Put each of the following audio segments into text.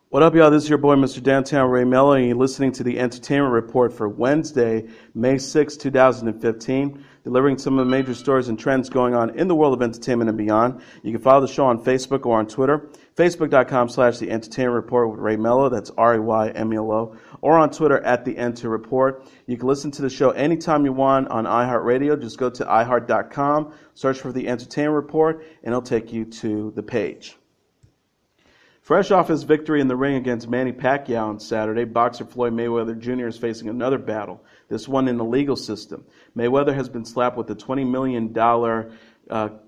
What up, y'all? This is your boy, Mr. Downtown Ray Melo, and you're listening to the Entertainment Report for Wednesday, May 6, 2015, delivering some of the major stories and trends going on in the world of entertainment and beyond. You can follow the show on Facebook or on Twitter, facebook.com/The Entertainment Report with Ray Melo, that's RAYMELO, or on Twitter at The Enter Report. You can listen to the show anytime you want on iHeartRadio. Just go to iHeart.com, search for The Entertainment Report, and it'll take you to the page. Fresh off his victory in the ring against Manny Pacquiao on Saturday, boxer Floyd Mayweather Jr. is facing another battle, this one in the legal system. Mayweather has been slapped with a $20 million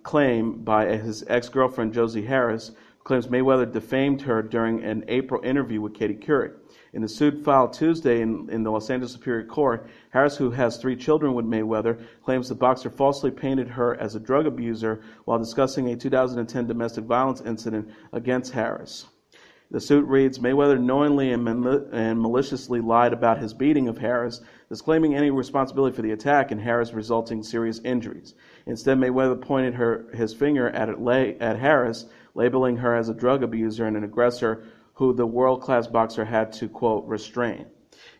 claim by his ex-girlfriend Josie Harris, who claims Mayweather defamed her during an April interview with Katie Couric. In the suit filed Tuesday in the Los Angeles Superior Court, Harris, who has 3 children with Mayweather, claims the boxer falsely painted her as a drug abuser while discussing a 2010 domestic violence incident against Harris. The suit reads, Mayweather knowingly and maliciously lied about his beating of Harris, disclaiming any responsibility for the attack and Harris resulting serious injuries. Instead, Mayweather pointed his finger at Harris, labeling her as a drug abuser and an aggressor who the world-class boxer had to, quote, restrain.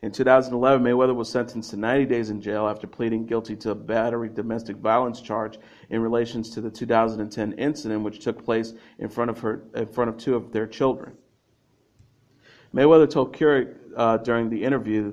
In 2011, Mayweather was sentenced to 90 days in jail after pleading guilty to a battery domestic violence charge in relation to the 2010 incident, which took place in front of 2 of their children. Mayweather told Couric during the interview,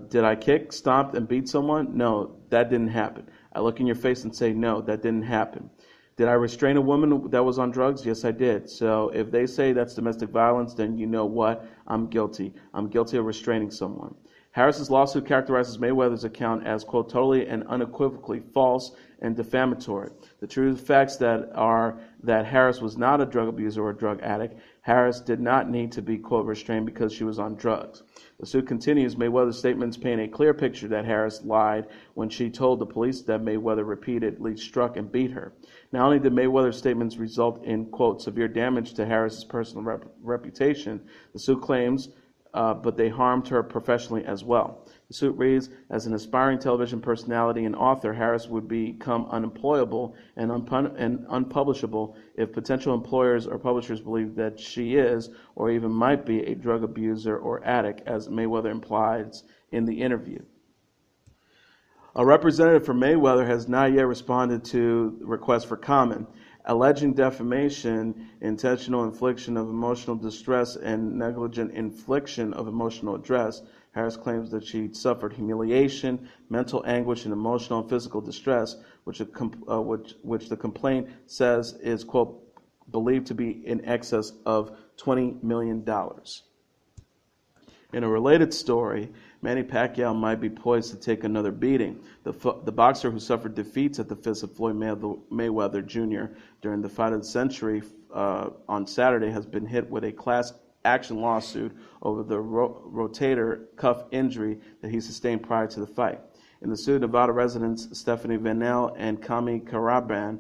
did I kick, stomp, and beat someone? No, that didn't happen. I look in your face and say, no, that didn't happen. Did I restrain a woman that was on drugs? Yes, I did. So if they say that's domestic violence, then you know what? I'm guilty. I'm guilty of restraining someone. Harris's lawsuit characterizes Mayweather's account as, quote, totally and unequivocally false and defamatory. The true facts are that Harris was not a drug abuser or a drug addict. Harris did not need to be, quote, restrained because she was on drugs. The suit continues. Mayweather's statements paint a clear picture that Harris lied when she told the police that Mayweather repeatedly struck and beat her. Not only did Mayweather's statements result in, quote, severe damage to Harris's personal reputation, the suit claims, but they harmed her professionally as well. The suit reads, as an aspiring television personality and author, Harris would become unemployable and unpublishable if potential employers or publishers believe that she is, or even might be, a drug abuser or addict, as Mayweather implies in the interview. A representative for Mayweather has not yet responded to requests for comment. Alleging defamation, intentional infliction of emotional distress, and negligent infliction of emotional distress, Harris claims that she suffered humiliation, mental anguish, and emotional and physical distress, which the complaint says is, quote, believed to be in excess of $20 million. In a related story, Manny Pacquiao might be poised to take another beating. The boxer who suffered defeats at the fists of Floyd Mayweather Jr. during the fight of the century on Saturday has been hit with a class action lawsuit over the rotator cuff injury that he sustained prior to the fight. In the suit, Nevada residents Stephanie Vanel and Kami Karaban,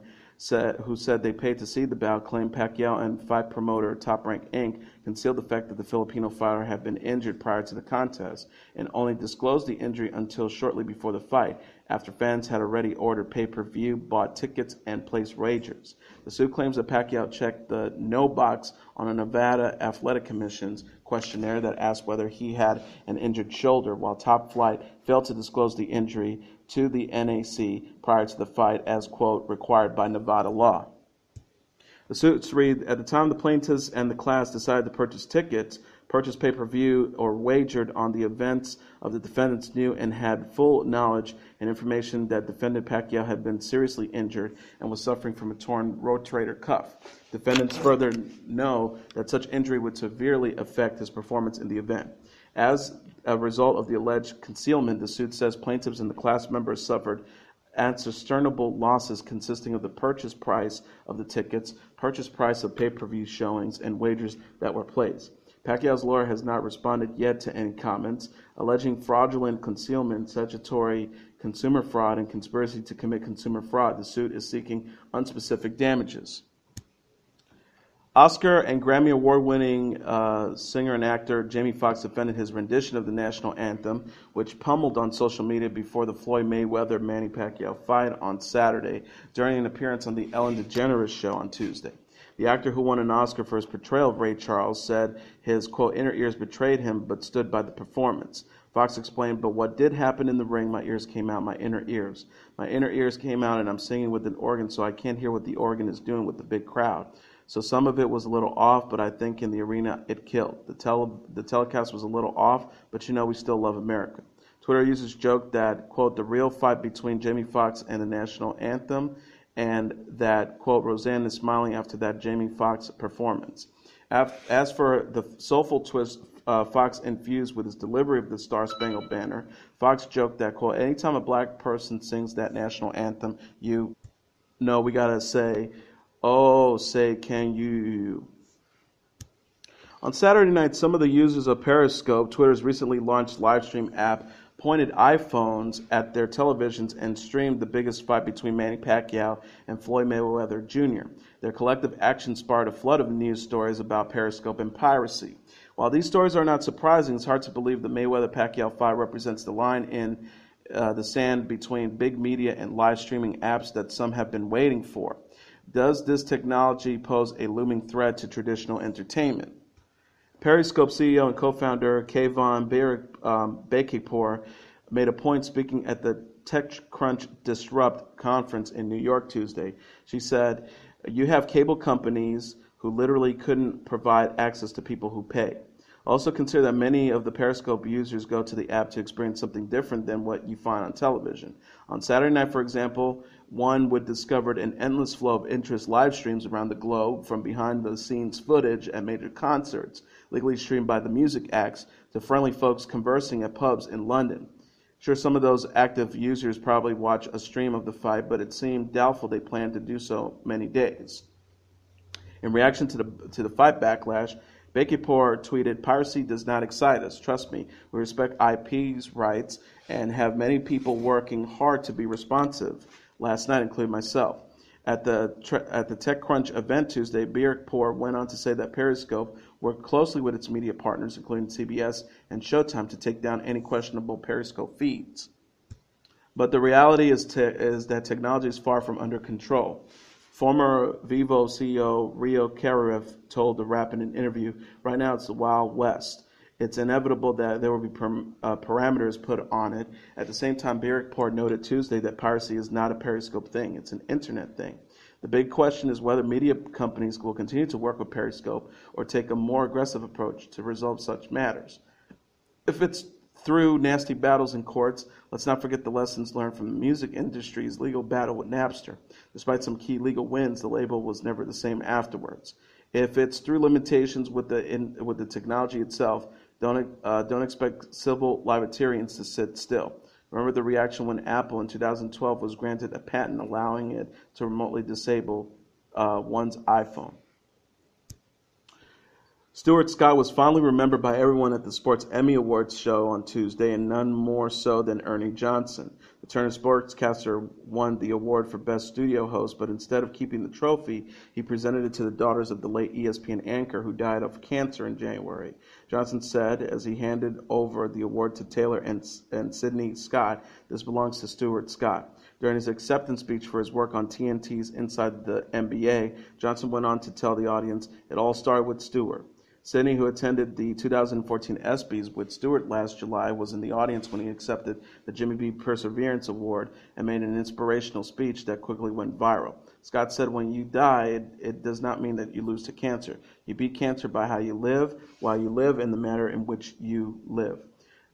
who said they paid to see the bout, claimed Pacquiao and fight promoter Top Rank Inc. concealed the fact that the Filipino fighter had been injured prior to the contest and only disclosed the injury until shortly before the fight, after fans had already ordered pay-per-view, bought tickets, and placed wagers. The suit claims that Pacquiao checked the no box on a Nevada Athletic Commission's questionnaire that asked whether he had an injured shoulder, while Top Flight failed to disclose the injury to the NAC prior to the fight as, quote, required by Nevada law. The suits read, at the time the plaintiffs and the class decided to purchase tickets, purchase pay-per-view, or wagered on the events of the defendants knew and had full knowledge and information that defendant Pacquiao had been seriously injured and was suffering from a torn rotator cuff. Defendants further know that such injury would severely affect his performance in the event. As a result of the alleged concealment, the suit says plaintiffs and the class members suffered unsustainable losses consisting of the purchase price of the tickets, purchase price of pay-per-view showings, and wagers that were placed. Pacquiao's lawyer has not responded yet to any comments, alleging fraudulent concealment, statutory consumer fraud, and conspiracy to commit consumer fraud. The suit is seeking unspecific damages. Oscar and Grammy Award-winning singer and actor Jamie Foxx defended his rendition of the National Anthem, which pummeled on social media before the Floyd Mayweather-Manny Pacquiao fight on Saturday during an appearance on the Ellen DeGeneres Show on Tuesday. The actor, who won an Oscar for his portrayal of Ray Charles, said his, quote, inner ears betrayed him but stood by the performance. Foxx explained, but what did happen in the ring, my ears came out, my inner ears. My inner ears came out, and I'm singing with an organ, so I can't hear what the organ is doing with the big crowd. So some of it was a little off, but I think in the arena it killed. The telecast was a little off, but we still love America. Twitter users joked that, quote, the real fight between Jamie Foxx and the National Anthem, and that, quote, Roseanne is smiling after that Jamie Foxx performance. As for the soulful twist Foxx infused with his delivery of the Star Spangled Banner, Foxx joked that, quote, anytime a black person sings that national anthem, we gotta say, oh, say can you. On Saturday night, some of the users of Periscope, Twitter's recently launched live stream app, pointed iPhones at their televisions and streamed the biggest fight between Manny Pacquiao and Floyd Mayweather Jr. Their collective action sparked a flood of news stories about Periscope and piracy. While these stories are not surprising, it's hard to believe the Mayweather-Pacquiao fight represents the line in the sand between big media and live streaming apps that some have been waiting for. Does this technology pose a looming threat to traditional entertainment? Periscope CEO and co-founder Kayvon Bekipour made a point speaking at the TechCrunch Disrupt conference in New York Tuesday. She said, you have cable companies who literally couldn't provide access to people who pay. Also consider that many of the Periscope users go to the app to experience something different than what you find on television. On Saturday night, for example, one would discover an endless flow of interest live streams around the globe, from behind-the-scenes footage at major concerts, legally streamed by the music acts, to friendly folks conversing at pubs in London. Sure, some of those active users probably watch a stream of the fight, but it seemed doubtful they plan to do so many days. In reaction to the fight backlash, Bekipour tweeted, piracy does not excite us. Trust me, we respect IP's rights and have many people working hard to be responsive. Last night, including myself. At the TechCrunch event Tuesday, Bekipour went on to say that Periscope worked closely with its media partners, including CBS and Showtime, to take down any questionable Periscope feeds. But the reality is that technology is far from under control. Former Vivo CEO Rio Karev told The Wrap in an interview, right now it's the Wild West. It's inevitable that there will be parameters put on it. At the same time, Bekipour noted Tuesday that piracy is not a Periscope thing, it's an internet thing. The big question is whether media companies will continue to work with Periscope or take a more aggressive approach to resolve such matters. If it's through nasty battles in courts, let's not forget the lessons learned from the music industry's legal battle with Napster. Despite some key legal wins, the label was never the same afterwards. If it's through limitations with the technology itself, don't expect civil libertarians to sit still. Remember the reaction when Apple in 2012 was granted a patent allowing it to remotely disable one's iPhone. Stuart Scott was fondly remembered by everyone at the Sports Emmy Awards show on Tuesday, and none more so than Ernie Johnson. The Turner sportscaster won the award for Best Studio Host, but instead of keeping the trophy, he presented it to the daughters of the late ESPN anchor who died of cancer in January. Johnson said, as he handed over the award to Taylor and Sidney Scott, this belongs to Stuart Scott. During his acceptance speech for his work on TNT's Inside the NBA, Johnson went on to tell the audience, it all started with Stuart. Sidney, who attended the 2014 ESPYs with Stewart last July, was in the audience when he accepted the Jimmy B. Perseverance Award and made an inspirational speech that quickly went viral. Scott said, when you die, it does not mean that you lose to cancer. You beat cancer by how you live, while you live, and the manner in which you live.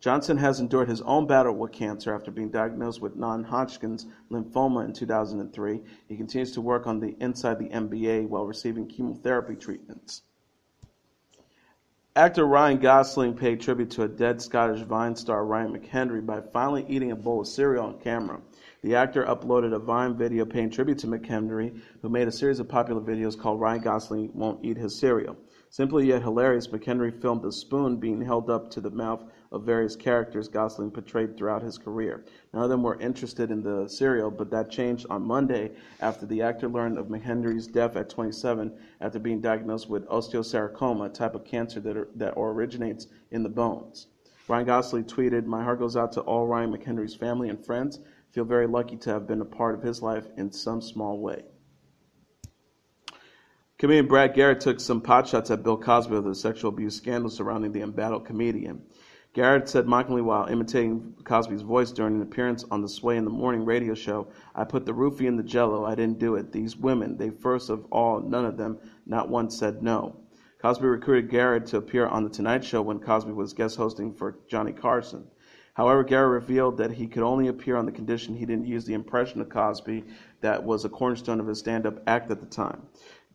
Johnson has endured his own battle with cancer after being diagnosed with non-Hodgkin's lymphoma in 2003. He continues to work on the Inside the NBA while receiving chemotherapy treatments. Actor Ryan Gosling paid tribute to a dead Scottish Vine star Ryan McHenry by finally eating a bowl of cereal on camera. The actor uploaded a Vine video paying tribute to McHenry, who made a series of popular videos called Ryan Gosling Won't Eat His Cereal. Simply yet hilarious, McHenry filmed a spoon being held up to the mouth of various characters Gosling portrayed throughout his career. None of them were interested in the cereal, but that changed on Monday after the actor learned of McHenry's death at 27 after being diagnosed with osteosarcoma, a type of cancer that originates in the bones. Ryan Gosling tweeted, "My heart goes out to all Ryan McHenry's family and friends. I feel very lucky to have been a part of his life in some small way." Comedian Brad Garrett took some potshots at Bill Cosby over the sexual abuse scandal surrounding the embattled comedian. Garrett said mockingly while imitating Cosby's voice during an appearance on the Sway in the Morning radio show, "I put the roofie in the Jello. I didn't do it. These women, they first of all, none of them, not one said no." Cosby recruited Garrett to appear on The Tonight Show when Cosby was guest hosting for Johnny Carson. However, Garrett revealed that he could only appear on the condition he didn't use the impression of Cosby that was a cornerstone of his stand-up act at the time.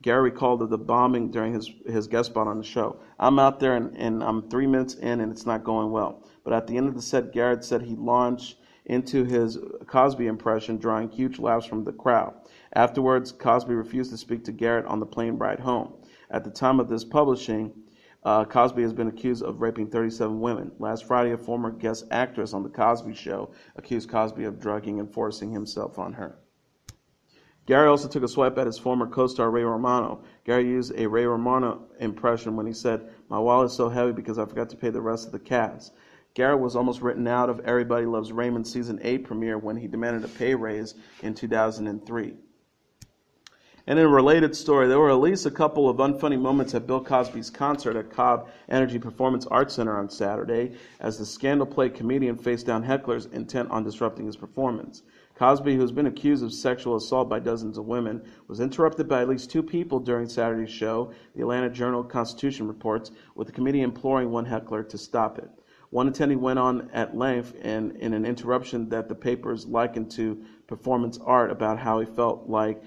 Garrett recalled of the bombing during his guest spot on the show. "I'm out there and I'm 3 minutes in and it's not going well." But at the end of the set, Garrett said he launched into his Cosby impression, drawing huge laughs from the crowd. Afterwards, Cosby refused to speak to Garrett on the plane ride home. At the time of this publishing, Cosby has been accused of raping 37 women. Last Friday, a former guest actress on The Cosby Show accused Cosby of drugging and forcing himself on her. Garrett also took a swipe at his former co-star Ray Romano. Garrett used a Ray Romano impression when he said, "My wallet is so heavy because I forgot to pay the rest of the cast." Garrett was almost written out of Everybody Loves Raymond Season 8 premiere when he demanded a pay raise in 2003. And in a related story, there were at least a couple of unfunny moments at Bill Cosby's concert at Cobb Energy Performance Arts Center on Saturday as the scandal-plagued comedian faced down hecklers intent on disrupting his performance. Cosby, who has been accused of sexual assault by dozens of women, was interrupted by at least two people during Saturday's show, the Atlanta Journal-Constitution reports, with the comedian imploring one heckler to stop it. One attendee went on at length in an interruption that the papers likened to performance art about how he felt like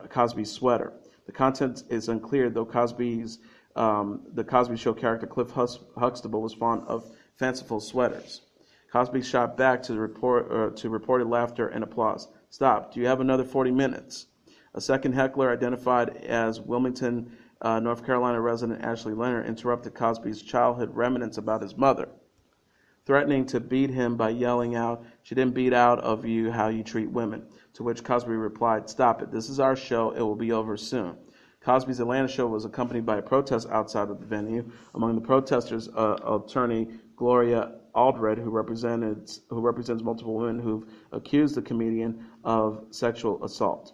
Cosby's sweater. The content is unclear, though the Cosby Show character Cliff Huxtable was fond of fanciful sweaters. Cosby shot back to reported laughter and applause. "Stop. Do you have another 40 minutes?" A second heckler, identified as Wilmington, North Carolina resident Ashley Leonard, interrupted Cosby's childhood reminiscence about his mother, threatening to beat him by yelling out, "She didn't beat out of you how you treat women," to which Cosby replied, "Stop it. This is our show. It will be over soon." Cosby's Atlanta show was accompanied by a protest outside of the venue. Among the protesters, attorney Gloria Aldred, who represents multiple women who've accused the comedian of sexual assault.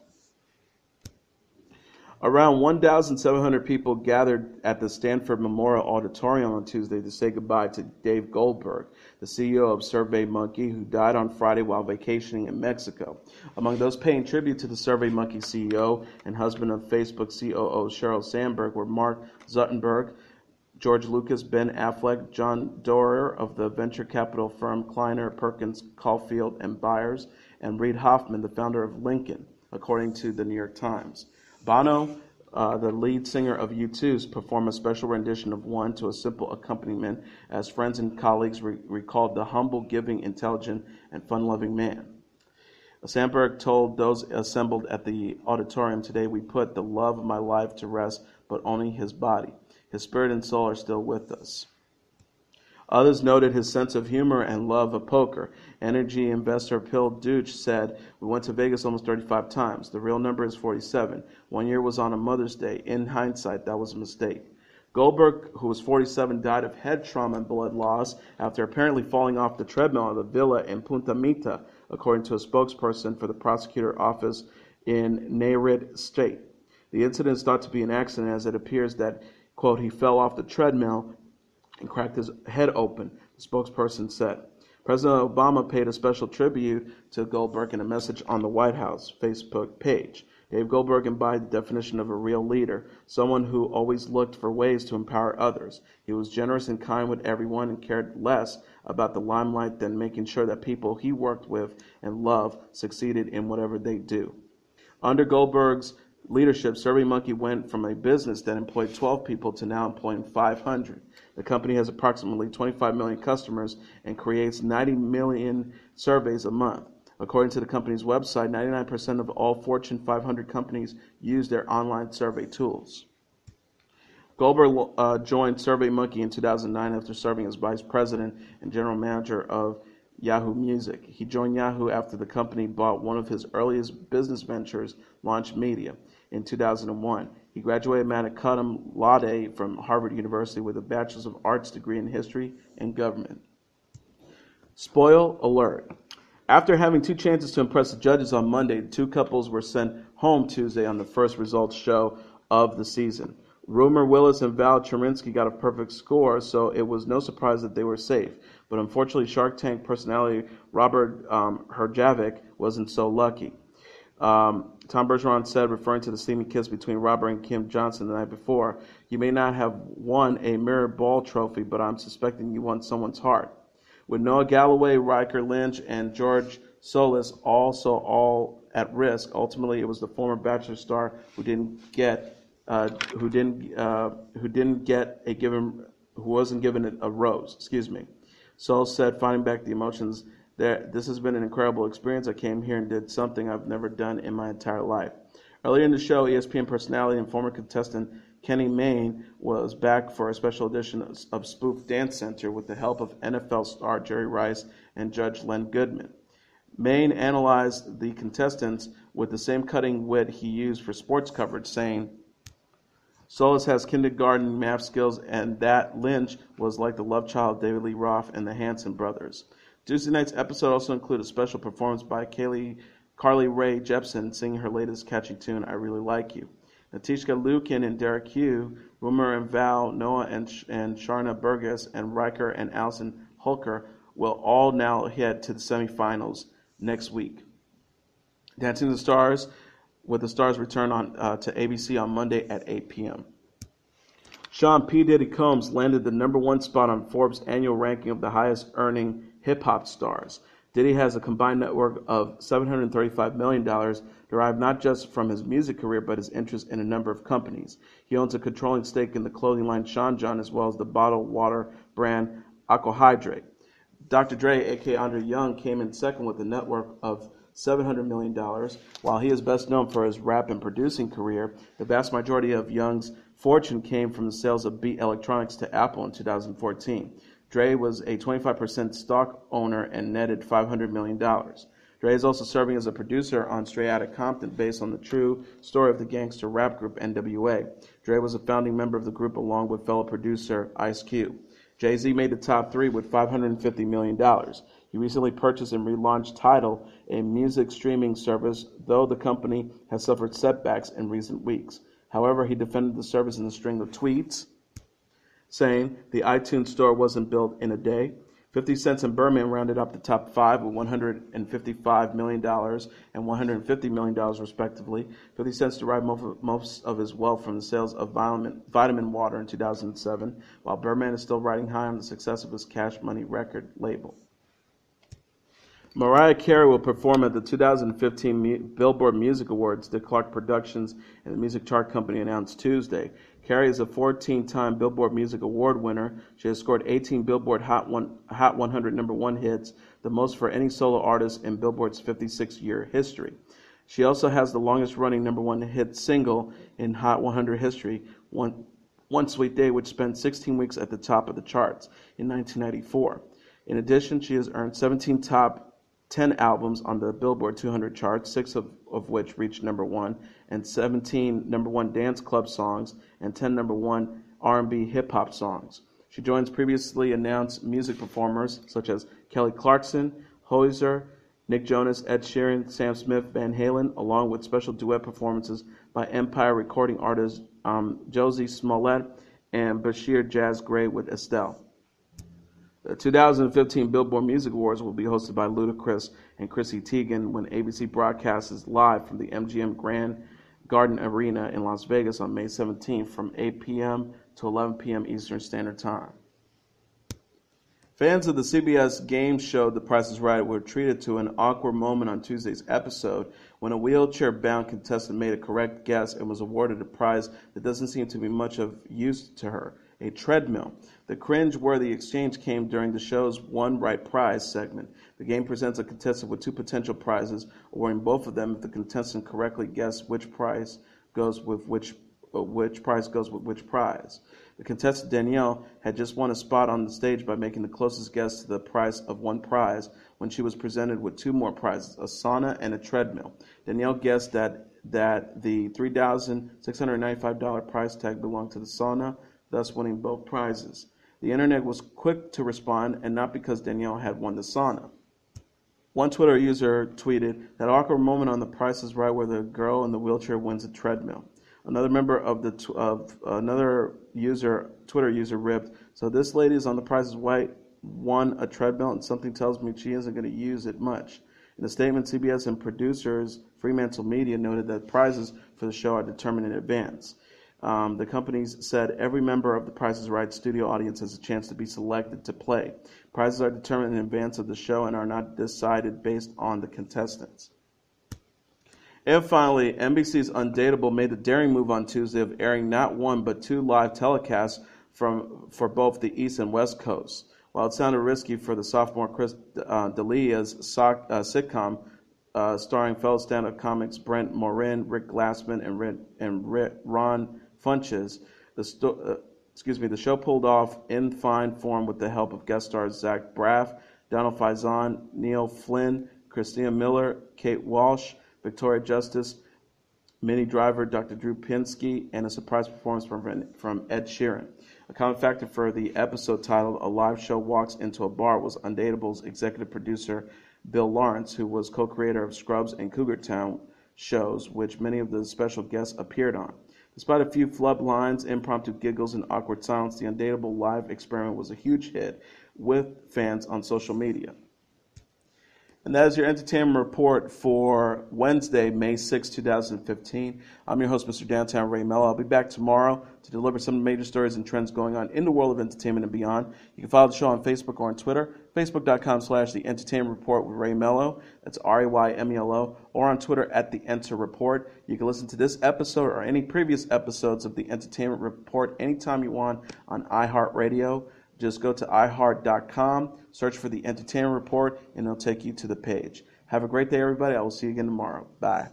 Around 1,700 people gathered at the Stanford Memorial Auditorium on Tuesday to say goodbye to Dave Goldberg, the CEO of SurveyMonkey, who died on Friday while vacationing in Mexico. Among those paying tribute to the SurveyMonkey CEO and husband of Facebook COO Sheryl Sandberg were Mark Zuckerberg, George Lucas, Ben Affleck, John Doerr of the venture capital firm Kleiner Perkins Caulfield and Byers, and Reid Hoffman, the founder of Lincoln, according to the New York Times. Bono, the lead singer of U2, performed a special rendition of One to a simple accompaniment as friends and colleagues recalled the humble, giving, intelligent, and fun-loving man. Sandberg told those assembled at the auditorium, "Today we put the love of my life to rest, but only his body. His spirit and soul are still with us." Others noted his sense of humor and love of poker. Energy investor Phil Deutsch said, "We went to Vegas almost 35 times. The real number is 47. 1 year was on a Mother's Day. In hindsight, that was a mistake." Goldberg, who was 47, died of head trauma and blood loss after apparently falling off the treadmill at a villa in Punta Mita, according to a spokesperson for the prosecutor office in Nayarit State. The incident is thought to be an accident, as it appears that, quote, "he fell off the treadmill and cracked his head open," the spokesperson said. President Obama paid a special tribute to Goldberg in a message on the White House Facebook page. Dave Goldberg embodied the definition of a real leader, someone who always looked for ways to empower others. He was generous and kind with everyone and cared less about the limelight than making sure that people he worked with and loved succeeded in whatever they do. Under Goldberg's leadership, SurveyMonkey went from a business that employed 12 people to now employing 500. The company has approximately 25 million customers and creates 90 million surveys a month. According to the company's website, 99% of all Fortune 500 companies use their online survey tools. Goldberg joined SurveyMonkey in 2009 after serving as vice president and general manager of Yahoo Music. He joined Yahoo after the company bought one of his earliest business ventures, Launch Media, in 2001. He graduated magna cum laude from Harvard University with a Bachelor of Arts degree in History and Government. Spoil alert. After having two chances to impress the judges on Monday, the two couples were sent home Tuesday on the first results show of the season. Rumor Willis and Val Cherinsky got a perfect score, so it was no surprise that they were safe. But unfortunately, Shark Tank personality Robert Herjavec wasn't so lucky. Tom Bergeron said, referring to the steamy kiss between Robert and Kim Johnson the night before, "You may not have won a mirror ball trophy, but I'm suspecting you won someone's heart." With Noah Galloway, Riker Lynch, and George Solis also all at risk, ultimately it was the former Bachelor star who wasn't given a rose. Solis said, finding back the emotions, "This has been an incredible experience. I came here and did something I've never done in my entire life." Earlier in the show, ESPN personality and former contestant Kenny Mayne was back for a special edition of Spoof Dance Center with the help of NFL star Jerry Rice and Judge Len Goodman. Mayne analyzed the contestants with the same cutting wit he used for sports coverage, saying, "Solis has kindergarten math skills, and that Lynch was like the love child of David Lee Roth and the Hanson brothers." Tuesday night's episode also included a special performance by Carly Rae Jepsen singing her latest catchy tune, "I Really Like You." Natishka Lukin and Derek Hugh, Rumor and Val, Noah and Sharna Burgess, and Riker and Allison Holker will all now head to the semifinals next week. Dancing with the Stars return to ABC on Monday at 8 p.m. Sean P. Diddy Combs landed the #1 spot on Forbes' annual ranking of the highest earning hip-hop stars. Diddy has a combined net worth of $735 million, derived not just from his music career, but his interest in a number of companies. He owns a controlling stake in the clothing line Sean John, as well as the bottled water brand Aquahydrate. Dr. Dre, a.k.a. Andre Young, came in second with a net worth of $700 million. While he is best known for his rap and producing career, the vast majority of Young's fortune came from the sales of Beat Electronics to Apple in 2014. Dre was a 25% stock owner and netted $500 million. Dre is also serving as a producer on Straight Outta Compton, based on the true story of the gangster rap group NWA. Dre was a founding member of the group along with fellow producer Ice Cube. Jay-Z made the top three with $550 million. He recently purchased and relaunched Tidal, a music streaming service, though the company has suffered setbacks in recent weeks. However, he defended the service in a string of tweets, saying the iTunes store wasn't built in a day. 50 Cent and Birdman rounded up the top five with $155 million and $150 million respectively. 50 Cent derived most of his wealth from the sales of vitamin water in 2007, while Birdman is still riding high on the success of his Cash Money record label. Mariah Carey will perform at the 2015 Billboard Music Awards, the Clark Productions and the music chart company announced Tuesday. Carey is a 14-time Billboard Music Award winner. She has scored 18 Billboard Hot 100 #1 hits, the most for any solo artist in Billboard's 56-year history. She also has the longest-running #1 hit single in Hot 100 history, One Sweet Day, which spent 16 weeks at the top of the charts in 1994. In addition, she has earned 17 top 10 albums on the Billboard 200 charts, 6 of which reached #1, and 17 #1 dance club songs, and 10 #1 R&B hip-hop songs. She joins previously announced music performers such as Kelly Clarkson, Hozier, Nick Jonas, Ed Sheeran, Sam Smith, Van Halen, along with special duet performances by Empire recording artists Josie Smollett and Bashir Jazz Gray with Estelle. The 2015 Billboard Music Awards will be hosted by Ludacris and Chrissy Teigen when ABC broadcasts live from the MGM Grand Garden Arena in Las Vegas on May 17th from 8 p.m. to 11 p.m. Eastern Standard Time. Fans of the CBS game show The Price is Right were treated to an awkward moment on Tuesday's episode when a wheelchair-bound contestant made a correct guess and was awarded a prize that doesn't seem to be much of use to her, a treadmill. The cringe-worthy exchange came during the show's One Right Prize segment. The game presents a contestant with two potential prizes, awarding both of them if the contestant correctly guessed which prize goes with which prize. The contestant Danielle had just won a spot on the stage by making the closest guess to the price of one prize when she was presented with two more prizes, a sauna and a treadmill. Danielle guessed that the $3,695 prize tag belonged to the sauna, thus winning both prizes. The internet was quick to respond, and not because Danielle had won the sauna. One Twitter user tweeted, "That awkward moment on The Price is Right where the girl in the wheelchair wins a treadmill." Another member of another Twitter user ripped. So this lady is on The Price is Right, won a treadmill, and something tells me she isn't going to use it much. In a statement, CBS and producers Fremantle Media noted that prizes for the show are determined in advance. The companies said every member of The Price is Right studio audience has a chance to be selected to play. Prizes are determined in advance of the show and are not decided based on the contestants. And finally, NBC's Undateable made the daring move on Tuesday of airing not one but two live telecasts for both the East and West Coasts. While it sounded risky for the sophomore Chris D'Elia's sitcom starring fellow stand-up comics Brent Morin, Rick Glassman, and Ron Funches, the show pulled off in fine form with the help of guest stars Zach Braff, Donald Faison, Neil Flynn, Christina Miller, Kate Walsh, Victoria Justice, Minnie Driver, Dr. Drew Pinsky, and a surprise performance from Ed Sheeran. A common factor for the episode titled A Live Show Walks into a Bar was Undateable's executive producer Bill Lawrence, who was co-creator of Scrubs and Cougar Town shows, which many of the special guests appeared on. Despite a few flub lines, impromptu giggles, and awkward silence, the Undateable live experiment was a huge hit with fans on social media. And that is your entertainment report for Wednesday, May 6, 2015. I'm your host, Mr. Downtown Ray Melo. I'll be back tomorrow to deliver some of the major stories and trends going on in the world of entertainment and beyond. You can follow the show on Facebook or on Twitter, facebook.com/The Entertainment Report with Ray Melo. That's RAYMELO. Or on Twitter @The Enter Report. You can listen to this episode or any previous episodes of The Entertainment Report anytime you want on iHeartRadio. Just go to iHeart.com, search for The Entertainment Report, and it'll take you to the page. Have a great day, everybody. I will see you again tomorrow. Bye.